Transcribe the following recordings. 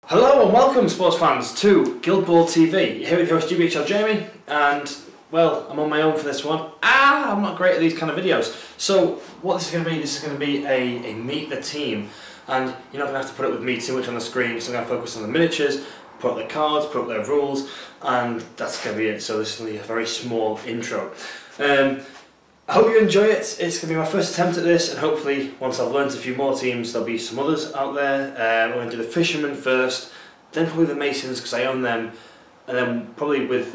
Hello and welcome, sports fans, to Guild Ball TV. Here with your host GBHL Jamie, and well, I'm on my own for this one. I'm not great at these kind of videos. So what this is going to be, a meet the team, and you're not going to have to put up with me too much on the screen, because I'm going to focus on the miniatures, put up the cards, put up their rules, and that's going to be it. So this is going to be a very small intro. I hope you enjoy it. It's going to be my first attempt at this, and hopefully once I've learned a few more teams, there'll be some others out there. I'm going to do the Fishermen first, then probably the Masons because I own them, and then probably with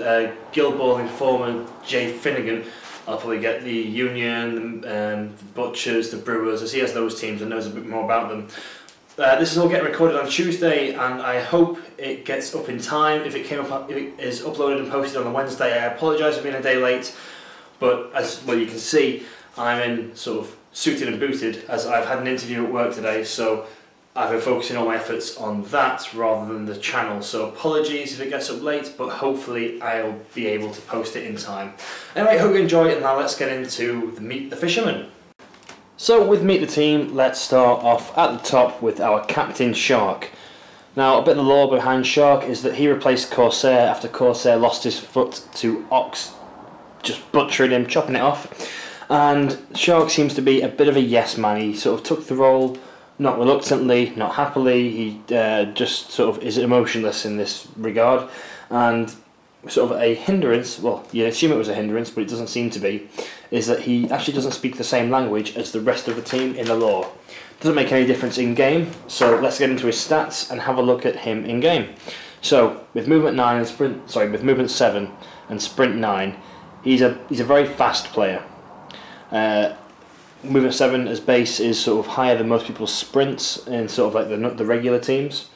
Guild Ball informer Jay Finnegan, I'll probably get the Union, the Butchers, the Brewers, as he has those teams and knows a bit more about them. This is all getting recorded on Tuesday, and I hope it gets up in time. If it is uploaded and posted on the Wednesday, I apologise for being a day late. But as well, you can see, I'm in sort of suited and booted, as I've had an interview at work today, so I've been focusing all my efforts on that rather than the channel. So apologies if it gets up late, but hopefully I'll be able to post it in time. Anyway, hope you enjoy it, and now let's get into the Meet the Fishermen. So with Meet the Team, let's start off at the top with our captain Shark. Now, a bit of the lore behind Shark is that he replaced Corsair after Corsair lost his foot to Ox, just butchering him, chopping it off. And Shark seems to be a bit of a yes man. He sort of took the role, not reluctantly, not happily. He just sort of is emotionless in this regard. And sort of a hindrance, well, you assume it was a hindrance, but it doesn't seem to be, is that he actually doesn't speak the same language as the rest of the team in the lore. Doesn't make any difference in game, so let's get into his stats and have a look at him in game. So, with movement 7 and sprint 9, he's a very fast player. Movement 7 as base is sort of higher than most people's sprints in sort of like the regular teams.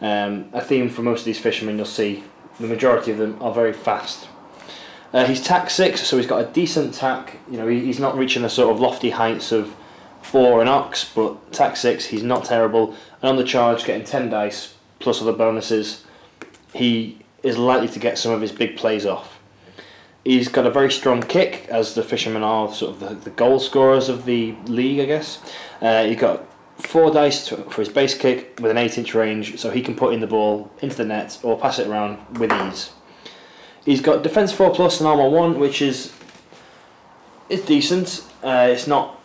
A theme for most of these fishermen, you'll see the majority of them are very fast. He's tack 6, so he's got a decent tack. You know, he's not reaching the sort of lofty heights of Boar and Ox, but tack 6, he's not terrible. And on the charge, getting 10 dice plus other bonuses, he is likely to get some of his big plays off. He's got a very strong kick, as the fishermen are sort of the goal scorers of the league, I guess. He's got 4 dice for his base kick with an 8-inch range, so he can put in the ball into the net or pass it around with ease. He's got defense 4 plus and armor 1, which is decent. It's not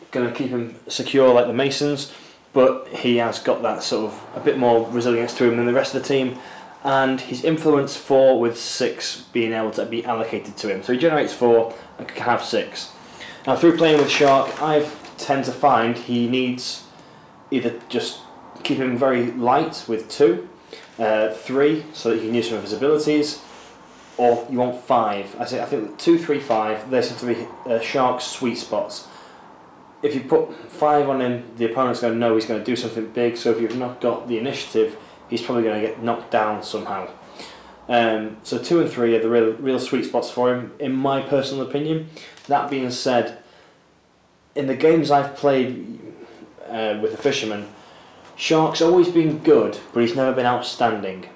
going to keep him secure like the Masons, but he has got that sort of a bit more resilience to him than the rest of the team. And his influence 4 with 6 being able to be allocated to him. So he generates 4 and can have 6. Now through playing with Shark, I tend to find he needs either just keep him very light with 2, 3 so that he can use some of his abilities, or you want 5. I think 2, 3, 5, they seem to be Shark's sweet spots. If you put 5 on him, the opponent's going to know he's going to do something big, so if you've not got the initiative, he's probably going to get knocked down somehow. So 2 and 3 are the real sweet spots for him, in my personal opinion. That being said, in the games I've played with the Fishermen, Shark's always been good, but he's never been outstanding.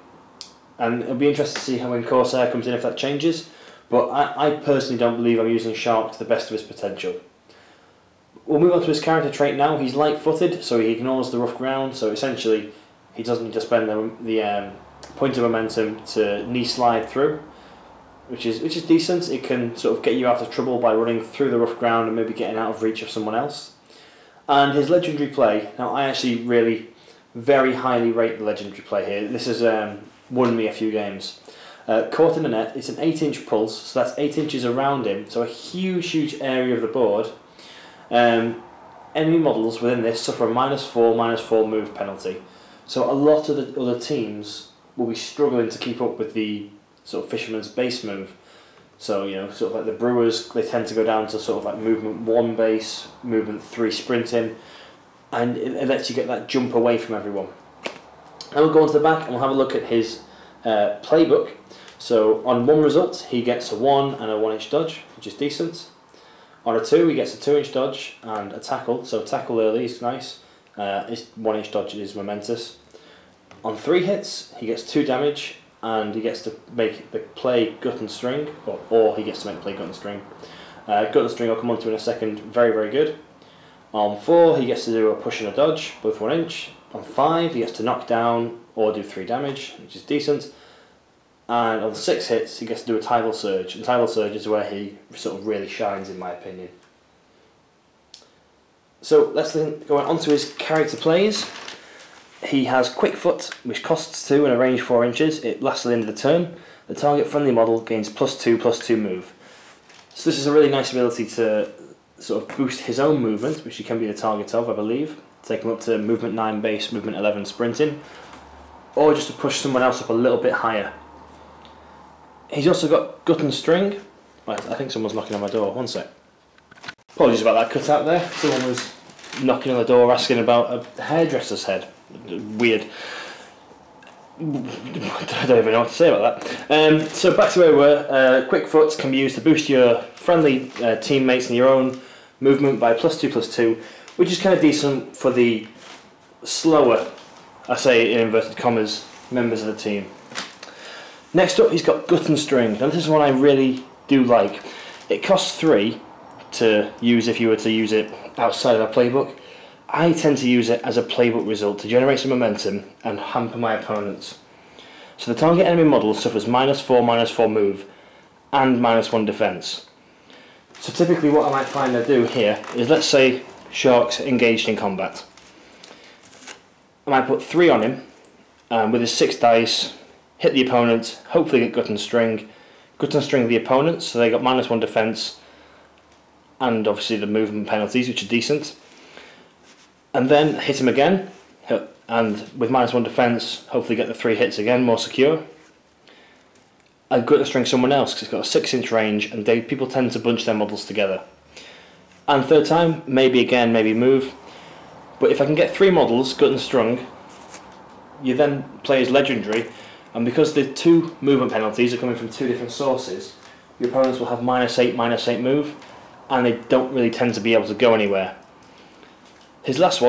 And it'll be interesting to see how when Corsair comes in, if that changes. But I personally don't believe I'm using Shark to the best of his potential. We'll move on to his character trait now. He's light-footed, so he ignores the rough ground, so essentially he doesn't need to spend the point of momentum to knee slide through, which is decent. It can sort of get you out of trouble by running through the rough ground and maybe getting out of reach of someone else. And his legendary play, now I actually really very highly rate the legendary play here. This has won me a few games. Caught in the net, it's an 8-inch pulse, so that's 8 inches around him, so a huge area of the board. Enemy models within this suffer a -4 move penalty. So a lot of the other teams will be struggling to keep up with the sort of Fisherman's base move. So, you know, sort of like the Brewers, they tend to go down to sort of like movement 1 base, movement 3 sprinting, and it lets you get that jump away from everyone. And we'll go on to the back and we'll have a look at his playbook. So on 1 result, he gets a 1 and a 1-inch dodge, which is decent. On a 2, he gets a 2-inch dodge and a tackle, so tackle early is nice. His 1-inch dodge is momentous. On 3 hits, he gets 2 damage, and he gets to make the play gut and string, or he gets to make the play gut and string. Gut and string I'll come on to in a second, very good. On 4, he gets to do a push and a dodge, both 1 inch. On 5, he gets to knock down or do 3 damage, which is decent. And on 6 hits, he gets to do a Tidal Surge. And Tidal Surge is where he sort of really shines, in my opinion. So let's then go on to his character plays. He has Quick Foot, which costs 2 and a range 4 inches. It lasts to the end of the turn. The target friendly model gains +2/+2 move. So this is a really nice ability to sort of boost his own movement, which he can be the target of, I believe. Take him up to movement 9 base, movement 11 sprinting. Or just to push someone else up a little bit higher. He's also got Gut and String. Right, I think someone's knocking on my door. One sec. Apologies about that cut out there. Someone was knocking on the door asking about a hairdresser's head. Weird. I don't even know what to say about that. So back to where we were. Quick Foots can be used to boost your friendly teammates and your own movement by +2/+2, which is kind of decent for the slower, I say in inverted commas, members of the team. Next up, he's got Gut and String. Now this is one I really do like. It costs 3 to use if you were to use it outside of a playbook. I tend to use it as a playbook result to generate some momentum and hamper my opponents. So the target enemy model suffers -4/-4 move and -1 defense. So typically what I might find I do here is, let's say Shark's engaged in combat. I might put 3 on him with his 6 dice, hit the opponent, hopefully get Gut and String the opponent, so they got -1 defense and obviously the movement penalties, which are decent. And then hit him again, and with -1 defense, hopefully get the 3 hits again, more secure. I've got to string someone else because it's got a 6-inch range, and people tend to bunch their models together. And third time, maybe again, maybe move. But if I can get 3 models, Gut and Strung, you then play as legendary, and because the 2 movement penalties are coming from 2 different sources, your opponents will have -8/-8 move, and they don't really tend to be able to go anywhere. His last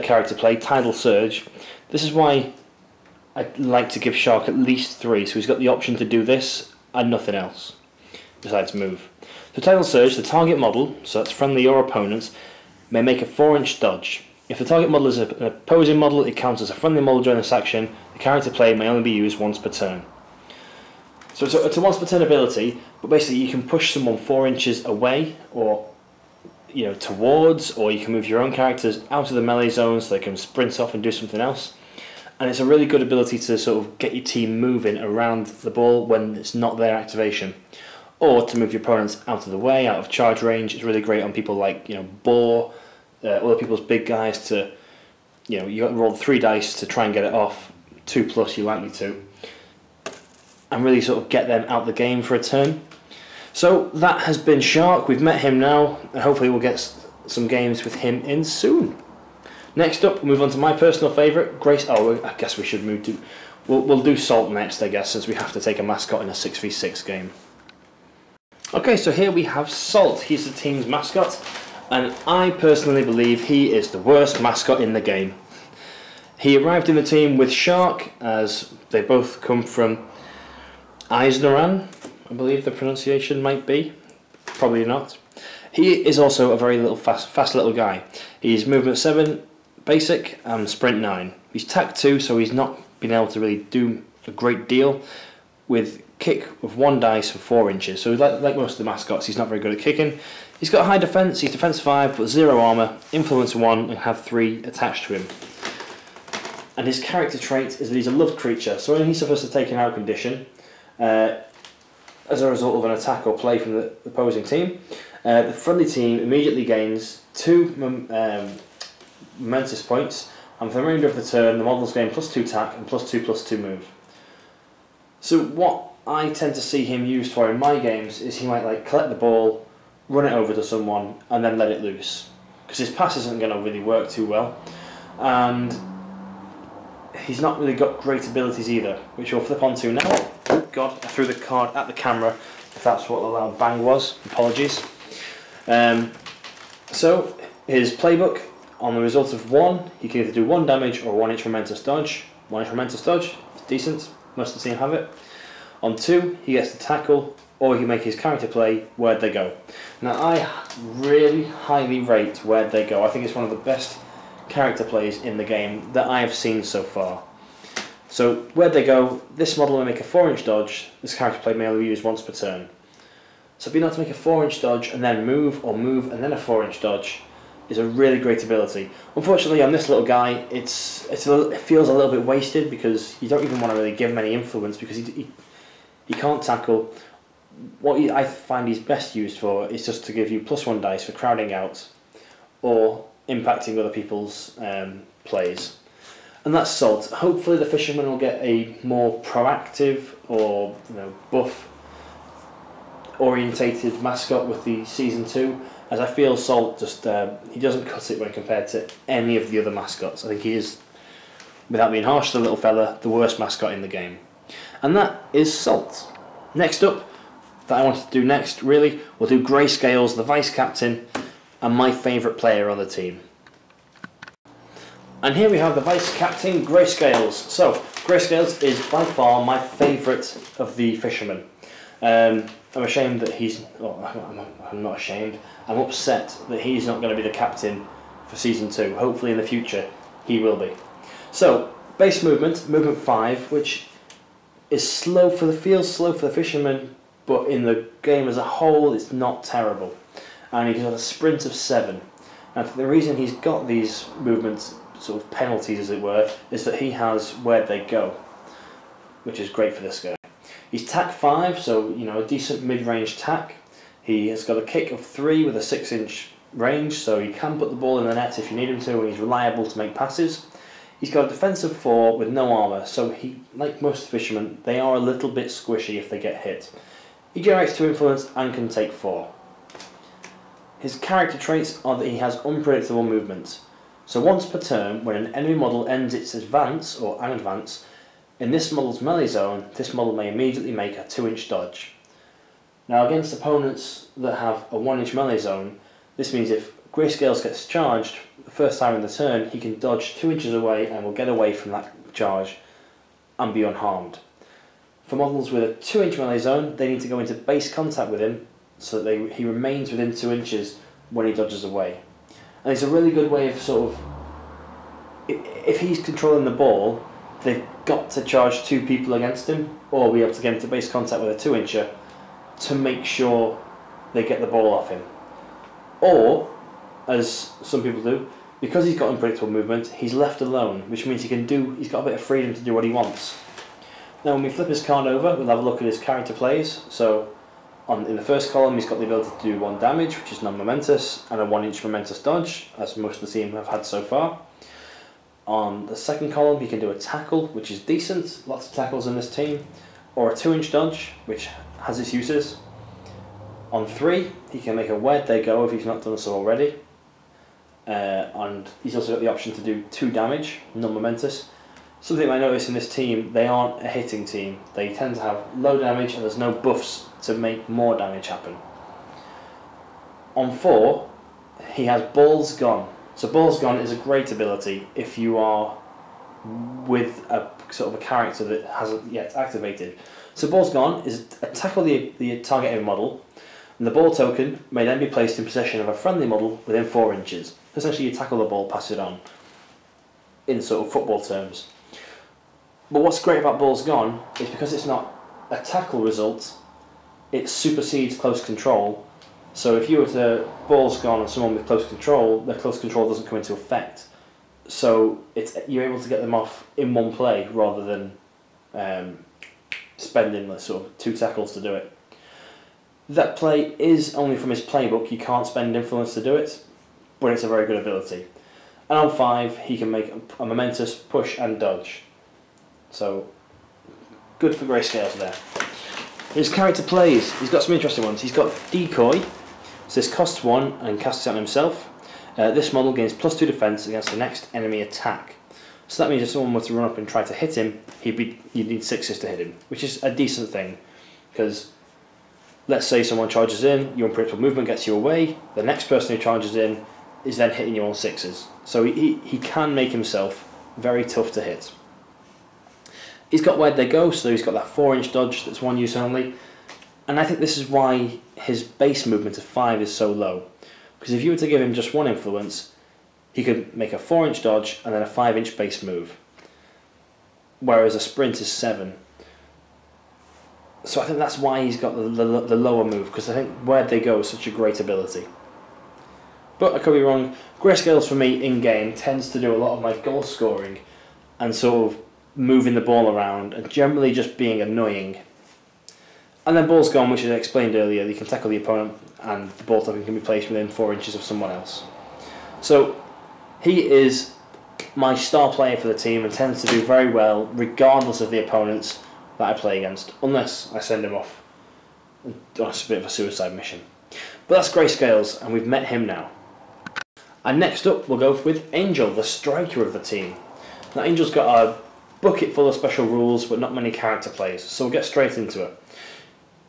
character play, Tidal Surge. This is why I like to give Shark at least 3, so he's got the option to do this and nothing else besides move. So Tidal Surge, the target model, so that's friendly or opponent, may make a 4-inch dodge. If the target model is an opposing model, it counts as a friendly model during this action. The character play may only be used once per turn. So it's a once per turn ability, but basically you can push someone 4 inches away, or towards, or you can move your own characters out of the melee zone so they can sprint off and do something else. And it's a really good ability to sort of get your team moving around the ball when it's not their activation, or to move your opponents out of the way, out of charge range. It's really great on people like Boar, other people's big guys. To you got to roll 3 dice to try and get it off, 2+ you're likely to, and really sort of get them out the game for a turn. So that has been Shark. We've met him now, and hopefully we'll get some games with him in soon. Next up, we'll move on to my personal favourite, Grace. Oh, I guess we should move to. We'll do Salt next, I guess, since we have to take a mascot in a 6v6 game. Okay, so here we have Salt. He's the team's mascot, and I personally believe he is the worst mascot in the game. He arrived in the team with Shark, as they both come from Eisneran, I believe the pronunciation might be. Probably not. He is also a very fast little guy. He's movement 7 basic and sprint 9. He's tact 2, so he's not been able to really do a great deal, with kick of 1 dice for 4 inches. So like most of the mascots, he's not very good at kicking. He's got high defense. He's defense 5 but 0 armor, influence 1, and have 3 attached to him. And his character trait is that he's a loved creature. So when he suffers a taken out condition, as a result of an attack or play from the opposing team, the friendly team immediately gains 2 momentous points, and for the remainder of the turn the models gain +2 attack and +2/+2 move. So what I tend to see him used for in my games is he might collect the ball, run it over to someone, and then let it loose, because his pass isn't going to really work too well, and he's not really got great abilities either, which we'll flip onto now. Oh god, I threw the card at the camera, if that's what the loud bang was. Apologies. So, his playbook, on the result of 1, he can either do 1 damage or 1-inch momentous dodge. 1-inch momentous dodge, it's decent, most of the team have it. On 2, he gets to tackle, or he can make his character play Where'd They Go. Now, I really highly rate Where'd They Go. I think it's one of the best character plays in the game that I have seen so far. So where they go, this model will make a 4-inch dodge. This character play may only use once per turn. So being able to make a 4-inch dodge and then move, or move and then a 4-inch dodge, is a really great ability. Unfortunately, on this little guy, it feels a little bit wasted because you don't even want to really give him any influence because he can't tackle. What I find he's best used for is just to give you +1 dice for crowding out or impacting other people's plays. And that's Salt. Hopefully the Fisherman will get a more proactive or buff orientated mascot with the Season 2, as I feel Salt just he doesn't cut it when compared to any of the other mascots. I think he is, without being harsh to the little fella, the worst mascot in the game. And that is Salt. Next up, that I wanted to do next, really, we'll do Greyscales, the vice captain, and my favourite player on the team. And here we have the vice captain, Greyscales. So, Greyscales is by far my favourite of the Fishermen. I'm ashamed that he's... I'm not ashamed. I'm upset that he's not going to be the captain for Season 2. Hopefully in the future he will be. So, base movement, movement 5, which is feels slow for the Fisherman, but in the game as a whole it's not terrible. And he's got a sprint of 7. And the reason he's got these movements, sort of penalties as it were, is that he has where they go, which is great for this guy. He's tack 5, so a decent mid-range tack. He has got a kick of 3 with a 6-inch range, so he can put the ball in the net if you need him to, and he's reliable to make passes. He's got a defensive 4 with no armour, so he, like most fishermen, they are a little bit squishy if they get hit. He generates 2 influence and can take 4. His character traits are that he has unpredictable movement. So once per turn, when an enemy model ends its advance or an advance, in this model's melee zone, this model may immediately make a 2-inch dodge. Now against opponents that have a 1-inch melee zone, this means if Greyscales gets charged, the first time in the turn, he can dodge 2 inches away and will get away from that charge and be unharmed. For models with a 2-inch melee zone, they need to go into base contact with him so that he remains within 2 inches when he dodges away. And it's a really good way of if he's controlling the ball, they've got to charge 2 people against him, or be able to get into base contact with a 2-incher to make sure they get the ball off him. Or, as some people do, because he's got unpredictable movement, he's left alone, which means he's got a bit of freedom to do what he wants. Now when we flip his card over, we'll have a look at his character plays. So in the first column he's got the ability to do 1 damage, which is non-momentous, and a 1-inch momentous dodge, as most of the team have had so far. On the second column he can do a tackle, which is decent, lots of tackles in this team, or a 2-inch dodge, which has its uses. On 3 he can make a where'd they go if he's not done so already, and he's also got the option to do 2 damage, non-momentous. Something I notice in this team, they aren't a hitting team, they tend to have low damage and there's no buffs to make more damage happen. On 4 he has Balls Gone. So Balls Gone is a great ability if you are with a sort of a character that hasn't yet activated. So Balls Gone is tackle the target enemy model, and the ball token may then be placed in possession of a friendly model within 4 inches. Essentially you tackle the ball, pass it on, in sort of football terms. But what's great about Balls Gone is because it's not a tackle result, it supersedes close control. So if you were to Balls Gone on someone with close control, their close control doesn't come into effect. So you're able to get them off in one play rather than spending sort of 2 tackles to do it. That play is only from his playbook, you can't spend influence to do it, but it's a very good ability. And on 5 he can make a momentous push and dodge. So good for Greyscales there. His character plays, he's got some interesting ones. He's got Decoy, so this costs 1 and casts it on himself. This model gains +2 defense against the next enemy attack. So that means if someone were to run up and try to hit him, you'd need 6s to hit him, which is a decent thing, because let's say someone charges in, your unpredictable movement gets you away, the next person who charges in is then hitting you on 6s. So he can make himself very tough to hit. He's got Where'd They Go, so he's got that 4-inch dodge that's 1 use only, and I think this is why his base movement of 5 is so low, because if you were to give him just 1 influence, he could make a 4-inch dodge and then a 5-inch base move. whereas a sprint is 7. So I think that's why he's got the lower move, because I think where they go is such a great ability. But I could be wrong. Greyscales for me in game tends to do a lot of my goal scoring and sort of moving the ball around and generally just being annoying. And then ball's gone, which I explained earlier. You can tackle the opponent and the ball token can be placed within 4 inches of someone else. So he is my star player for the team and tends to do very well regardless of the opponents that I play against, unless I send him off on a bit of a suicide mission. But that's Greyscales, and we've met him now. And next up we'll go with Angel, the striker of the team. Now Angel's got a bucket full of special rules but not many character plays, so we'll get straight into it.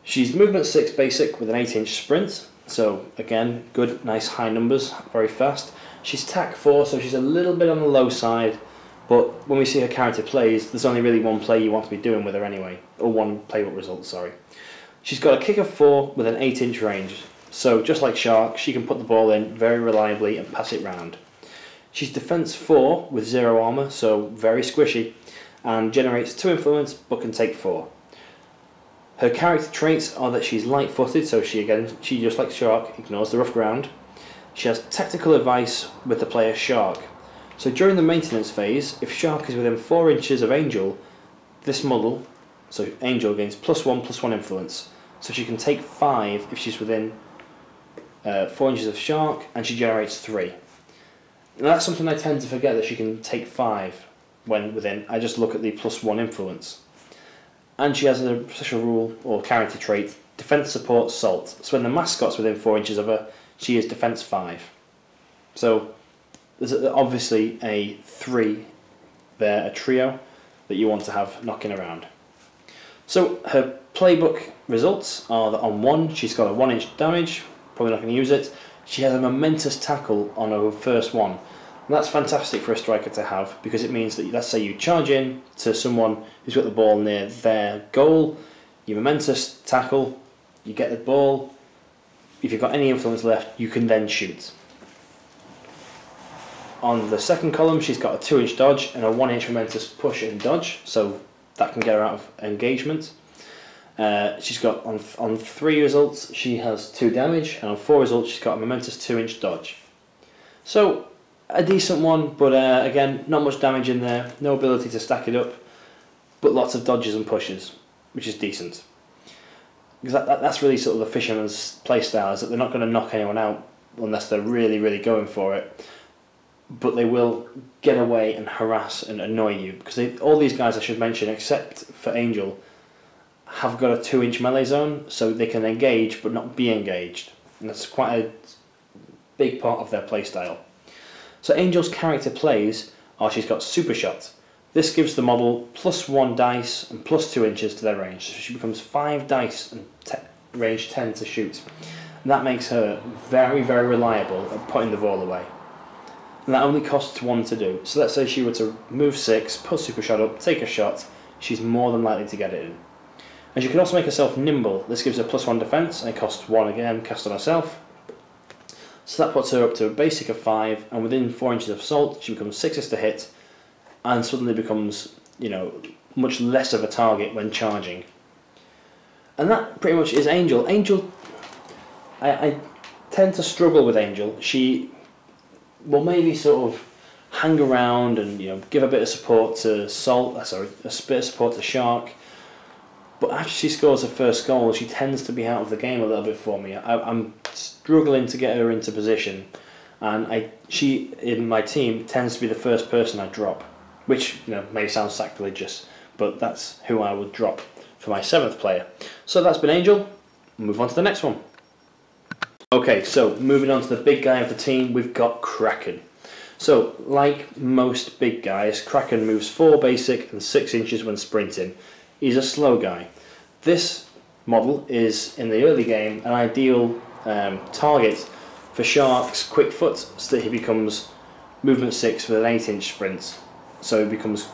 She's movement 6 basic with an 8-inch sprint, so again, good, nice high numbers, very fast. She's tack 4, so she's a little bit on the low side, but when we see her character plays, there's only really one play you want to be doing with her anyway, or one playable result, sorry. She's got a kick of 4 with an 8-inch range, so just like Shark, she can put the ball in very reliably and pass it round. She's defense 4 with 0 armour, so very squishy, and generates 2 influence but can take 4. Her character traits are that she's light-footed, so she just like Shark, ignores the rough ground. She has tactical advice with the player Shark. So during the maintenance phase, if Shark is within 4 inches of Angel, this model, so Angel gains +1/+1 influence. So she can take 5 if she's within 4 inches of Shark, and she generates 3. Now that's something I tend to forget, that she can take 5 when within. I just look at the +1 influence. And she has a special rule or character trait, defense support salt. So when the mascot's within 4 inches of her, she is defense 5. So there's obviously a 3 there, a trio that you want to have knocking around. So her playbook results are that on 1 she's got a 1-inch damage, probably not going to use it. She has a momentous tackle on her first one. And that's fantastic for a striker to have, because it means that, let's say you charge in to someone who's got the ball near their goal, you momentous tackle, you get the ball, if you've got any influence left, you can then shoot. On the second column, she's got a 2-inch dodge and a 1-inch momentous push and dodge, so that can get her out of engagement. She's got, on 3 results, she has 2 damage, and on 4 results, she's got a momentous 2-inch dodge. So, a decent one, but again, not much damage in there, no ability to stack it up, but lots of dodges and pushes, which is decent. Because that's really sort of the fisherman's playstyle, is that they're not going to knock anyone out unless they're really, really going for it, but they will get away and harass and annoy you, because all these guys, I should mention, except for Angel, have got a 2-inch melee zone, so they can engage but not be engaged, and that's quite a big part of their playstyle. So Angel's character plays are she's got Super Shot. This gives the model +1 dice and +2 inches to their range. So she becomes 5 dice and range 10 to shoot. And that makes her very, very reliable at putting the ball away. And that only costs 1 to do. So let's say she were to move 6, put Super Shot up, take a shot, she's more than likely to get it in. And she can also make herself nimble. This gives her +1 defense, and it costs 1 again, cast on herself. So that puts her up to a basic of 5, and within 4 inches of assault, she becomes 6 to hit, and suddenly becomes, much less of a target when charging. And that pretty much is Angel. Angel, I tend to struggle with Angel. She will maybe sort of hang around and give a bit of support to a bit of support to Shark. But after she scores her first goal, she tends to be out of the game a little bit for me. I'm struggling to get her into position, and she in my team tends to be the first person I drop, which may sound sacrilegious, but that's who I would drop for my 7th player. So that's been Angel. Move on to the next one. Okay, so moving on to the big guy of the team, we've got Kraken. So, like most big guys, Kraken moves 4 basic and 6 inches when sprinting. He's a slow guy. This model is, in the early game, an ideal target for Shark's quick foot, so that he becomes movement 6 with an 8-inch sprint. So he becomes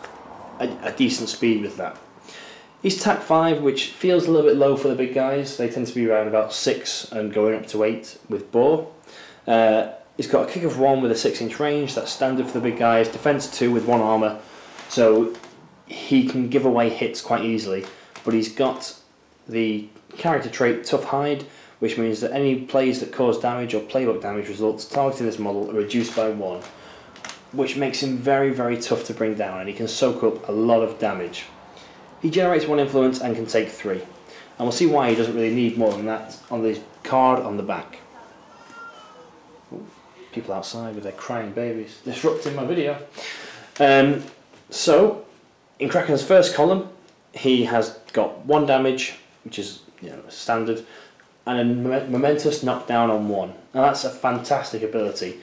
a decent speed with that. He's tack 5, which feels a little bit low for the big guys. They tend to be around about 6 and going up to 8 with Boar. He's got a kick of 1 with a 6-inch range. That's standard for the big guys. Defense 2 with 1 armour. So he can give away hits quite easily, but he's got the character trait Tough Hide, which means that any plays that cause damage or playbook damage results targeting this model are reduced by 1, which makes him very, very tough to bring down, and he can soak up a lot of damage. He generates 1 influence and can take 3, and we'll see why he doesn't really need more than that on the card on the back. Ooh, people outside with their crying babies disrupting my video. So, in Kraken's first column, he has got 1 damage, which is standard, and a momentous knockdown on 1. Now that's a fantastic ability.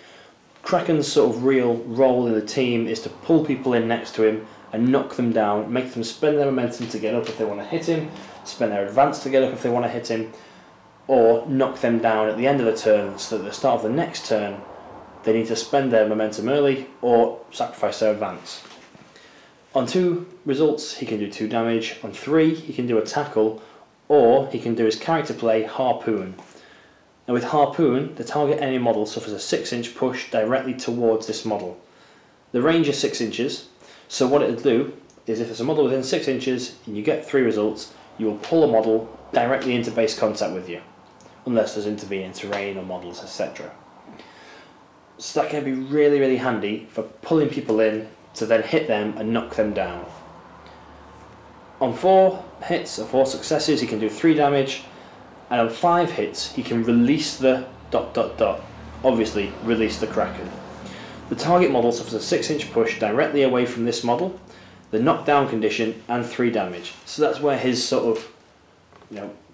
Kraken's sort of real role in the team is to pull people in next to him and knock them down, make them spend their momentum to get up if they want to hit him, spend their advance to get up if they want to hit him, or knock them down at the end of the turn so that at the start of the next turn they need to spend their momentum early or sacrifice their advance. On 2 results he can do 2 damage, on 3 he can do a tackle, or he can do his character play Harpoon. Now with Harpoon, the target enemy model suffers a 6-inch push directly towards this model. The range is 6 inches, so what it'll do is if there's a model within 6 inches and you get 3 results, you will pull a model directly into base contact with you, unless there's intervening terrain or models, etc. So that can be really, really handy for pulling people in to then hit them and knock them down. On 4 hits or 4 successes, he can do 3 damage, and on 5 hits, he can release the ... obviously, release the Kraken. The target model suffers a 6-inch push directly away from this model, the knockdown condition, and 3 damage. So that's where his sort of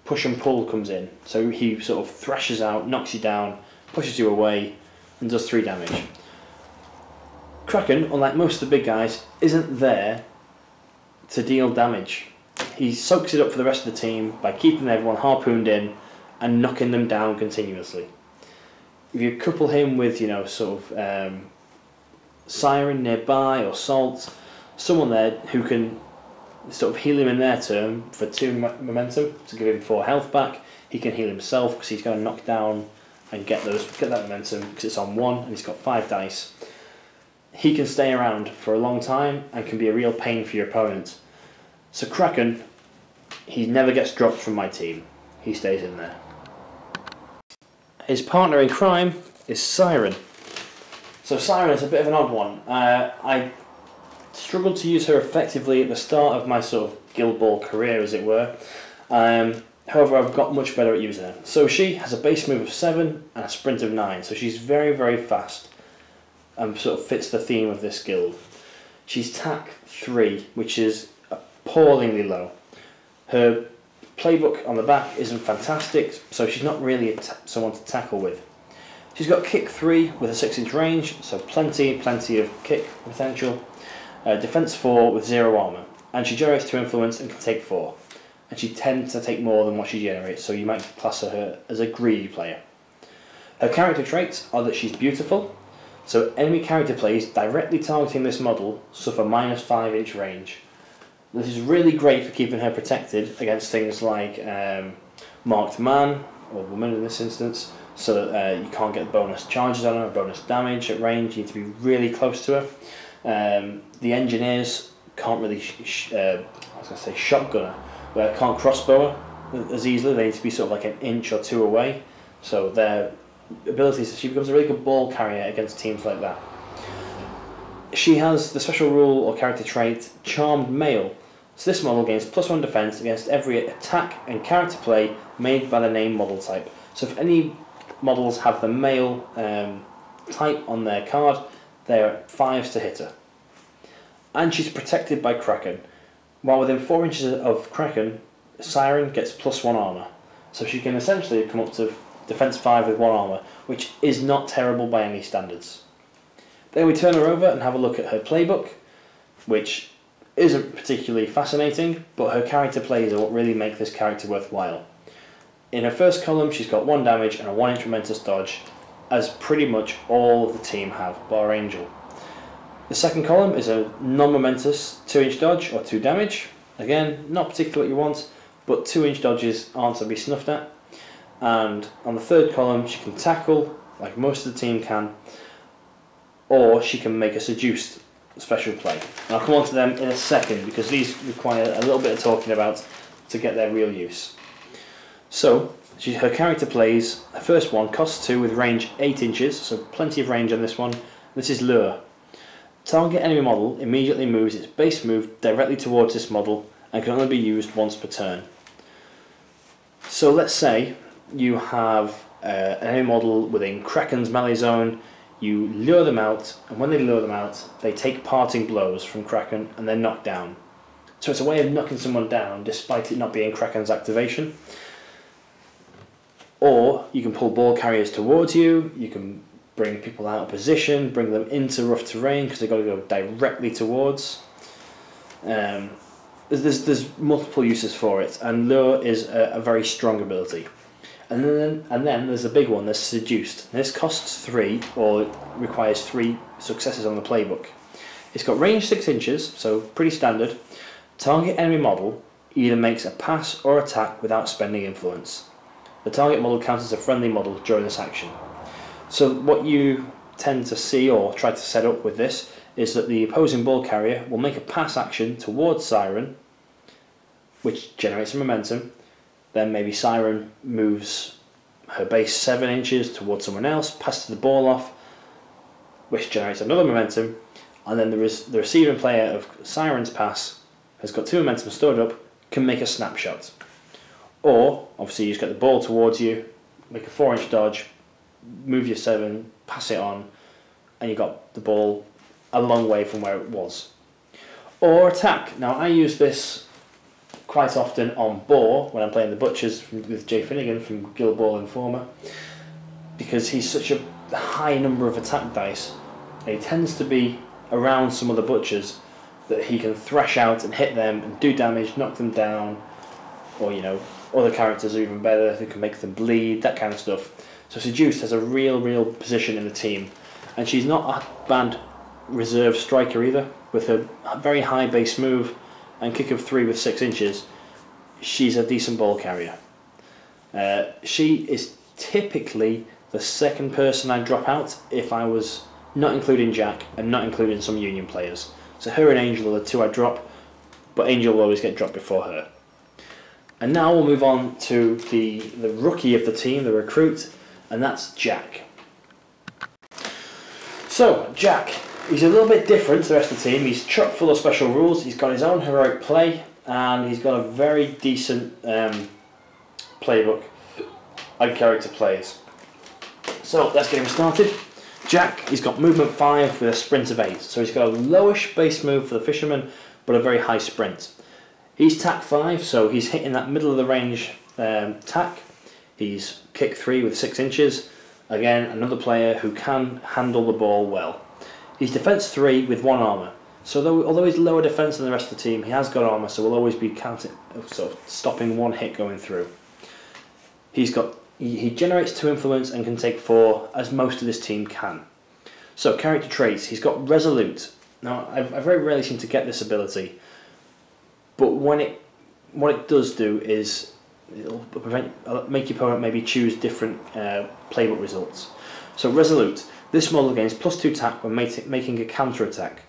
push and pull comes in. So he sort of thrashes out, knocks you down, pushes you away, and does 3 damage. Kraken, unlike most of the big guys, isn't there to deal damage. He soaks it up for the rest of the team by keeping everyone harpooned in and knocking them down continuously. If you couple him with, Siren nearby or Salt, someone there who can sort of heal him in their turn for 2 momentum to give him 4 health back, he can heal himself because he's going to knock down and get that momentum because it's on 1 and he's got 5 dice. He can stay around for a long time and can be a real pain for your opponent. So Kraken, he never gets dropped from my team. He stays in there. His partner in crime is Siren. So Siren is a bit of an odd one. I struggled to use her effectively at the start of my sort of Guild Ball career, as it were. However, I've got much better at using her. So she has a base move of 7 and a sprint of 9. So she's very, very fast and sort of fits the theme of this guild. She's TAC 3, which is appallingly low. Her playbook on the back isn't fantastic, so she's not really someone to tackle with. She's got kick 3 with a 6-inch range, so plenty of kick potential. Defense 4 with 0 armor, and she generates 2 influence and can take 4. And she tends to take more than what she generates, so you might class her as a greedy player. Her character traits are that she's beautiful, so enemy character plays directly targeting this model suffer minus 5-inch range. This is really great for keeping her protected against things like marked man, or woman in this instance, so that you can't get bonus charges on her, or bonus damage at range. You need to be really close to her. The engineers can't really, shotgunner, but can't crossbow her as easily. They need to be sort of like an inch or 2 away. So their abilities, she becomes a really good ball carrier against teams like that. She has the special rule or character trait Charmed Male. So this model gains +1 defense against every attack and character play made by the name model type. So if any models have the male type on their card, they're 5s to hit her. And she's protected by Kraken. While within 4 inches of Kraken, Siren gets +1 armor. So she can essentially come up to defense 5 with 1 armor, which is not terrible by any standards. Then we turn her over and have a look at her playbook, which isn't particularly fascinating, but her character plays are what really make this character worthwhile. In her first column, she's got 1 damage and a 1-inch momentous dodge, as pretty much all of the team have, bar Angel. The second column is a non-momentous 2-inch dodge or 2 damage. Again, not particularly what you want, but 2-inch dodges aren't to be snuffed at. And on the third column, she can tackle, like most of the team can, or she can make a seduced special play. And I'll come on to them in a second because these require a little bit of talking about to get their real use. So, her character plays, the first one costs 2 with range 8 inches, so plenty of range on this one. This is Lure. Target enemy model immediately moves its base move directly towards this model and can only be used once per turn. So let's say you have an enemy model within Kraken's melee zone, you lure them out, and when they lure them out, they take parting blows from Kraken and they're knocked down. So it's a way of knocking someone down despite it not being Kraken's activation. Or you can pull ball carriers towards you, you can bring people out of position, bring them into rough terrain because they've got to go directly towards. There's multiple uses for it, and Lure is a very strong ability. And then there's the big one, there's Seduced. This costs 3, or requires 3 successes on the playbook. It's got range 6 inches, so pretty standard. Target enemy model either makes a pass or attack without spending influence. The target model counts as a friendly model during this action. So what you tend to see or try to set up with this is that the opposing ball carrier will make a pass action towards Siren, which generates momentum. Then maybe Siren moves her base 7 inches towards someone else, passes the ball off, which generates another momentum. And then the receiving player of Siren's pass has got 2 momentum stored up, can make a snapshot. Or, obviously, you just get the ball towards you, make a 4-inch dodge, move your 7, pass it on, and you got the ball a long way from where it was. Or attack. Now, I use this quite often on Boar when I'm playing the Butchers with Jay Finnegan from Guild Ball Informer, because he's such a high number of attack dice, and he tends to be around some of the Butchers that he can thrash out and hit them and do damage, knock them down, or other characters are even better who can make them bleed, that kind of stuff. So Seduced has a real position in the team, and she's not a bad reserve striker either. With her very high base move and kick of 3 with 6 inches, she's a decent ball carrier. She is typically the second person I drop out if I was not including Jack and not including some Union players. So her and Angel are the 2 I drop, but Angel will always get dropped before her. And now we'll move on to the rookie of the team, the recruit, and that's Jack. So, Jack, he's a little bit different to the rest of the team. He's chock full of special rules, he's got his own heroic play, and he's got a very decent playbook and character plays. So, let's get him started. Jack, he's got movement 5 with a sprint of 8. So he's got a lowish base move for the fisherman, but a very high sprint. He's tack 5, so he's hitting that middle of the range tack. He's kick 3 with 6 inches. Again, another player who can handle the ball well. He's defense 3 with 1 armor. So although he's lower defense than the rest of the team, he has got armor, so will always be stopping 1 hit going through. He generates 2 influence and can take 4, as most of this team can. So character traits, he's got Resolute. Now I very rarely seem to get this ability, but what it does do is it'll make your opponent maybe choose different playbook results. So Resolute, this model gains +2 attack when making a counter attack.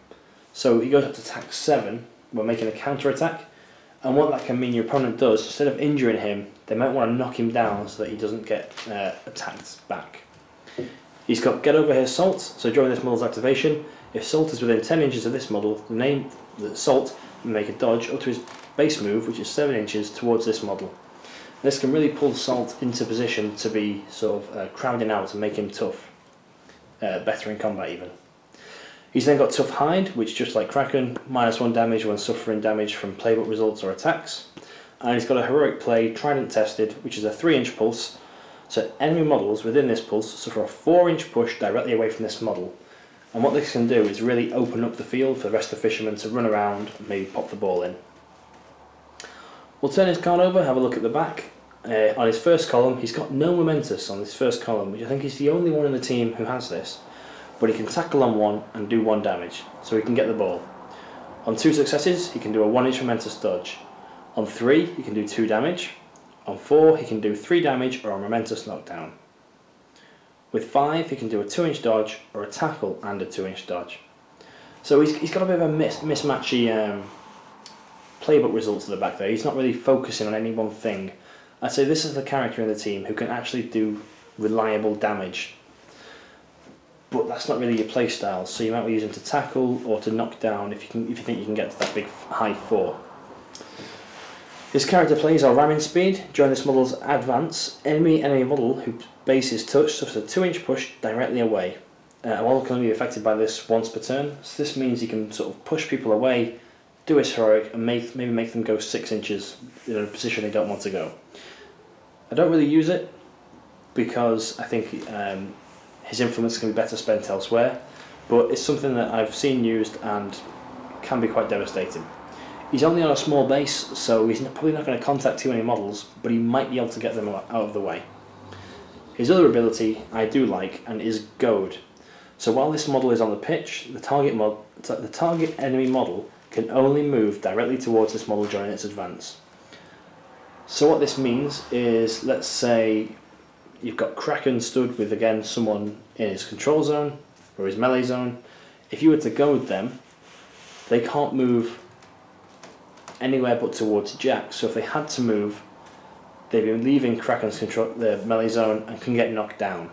So he goes up to attack 7 when making a counter attack, and what that can mean your opponent does, instead of injuring him, they might want to knock him down so that he doesn't get attacked back. He's got Get Over Here Salt, so during this model's activation, if Salt is within 10 inches of this model, the Salt will make a dodge up to his base move, which is 7 inches, towards this model. This can really pull Salt into position to be crowding out and make him tough, better in combat even. He's then got Tough Hide, which, just like Kraken, -1 damage when suffering damage from playbook results or attacks. And he's got a heroic play, Trident Tested, which is a 3-inch pulse, so enemy models within this pulse suffer a 4-inch push directly away from this model. And what this can do is really open up the field for the rest of the fishermen to run around and maybe pop the ball in. We'll turn his card over, have a look at the back. On his first column, he's got no Momentous on this first column, which I think is the only one in the team who has this. But he can tackle on 1 and do 1 damage, so he can get the ball. On 2 successes, he can do a 1-inch Momentous dodge. On 3, he can do 2 damage. On 4, he can do 3 damage or a Momentous knockdown. With 5, he can do a 2-inch dodge or a tackle and a 2-inch dodge. So he's got a bit of a mismatchy playbook results at the back there. He's not really focusing on any one thing. I'd say this is the character in the team who can actually do reliable damage. But that's not really your play style, so you might use him to tackle or to knock down if you think you can get to that big high 4. His character plays are ramming speed. During this model's advance, enemy model whose base is touched suffers a 2-inch push directly away. A model can only be affected by this once per turn, so this means he can sort of push people away, do his heroic, and maybe make them go 6 inches in a position they don't want to go. I don't really use it because I think his influence can be better spent elsewhere, but it's something that I've seen used and can be quite devastating. He's only on a small base, so he's probably not going to contact too many models, but he might be able to get them out of the way. His other ability I do like, and is Goad. So while this model is on the pitch, the target enemy model can only move directly towards this model during its advance. So what this means is, let's say you've got Kraken stood with, again, someone in his control zone or his melee zone. If you were to goad them, they can't move anywhere but towards Jack. So if they had to move, they'd be leaving Kraken's the melee zone and can get knocked down.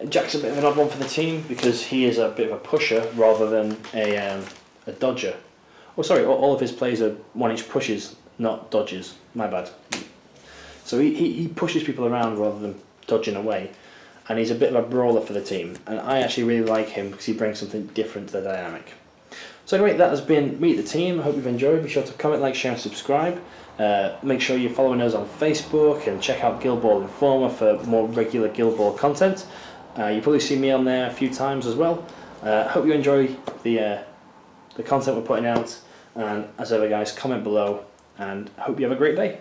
Jack's a bit of an odd one for the team because he is a bit of a pusher rather than a dodger. Oh, sorry, all of his plays are 1-inch pushes, not dodges. My bad. So he pushes people around rather than dodging away, and he's a bit of a brawler for the team. And I actually really like him because he brings something different to the dynamic. So anyway, that has been Meet the Team. I hope you've enjoyed. Be sure to comment, like, share and subscribe. Make sure you're following us on Facebook and check out Guild Ball Informer for more regular Guild Ball content. You'll probably see me on there a few times as well. Hope you enjoy the content we're putting out, and as ever guys, comment below, and hope you have a great day.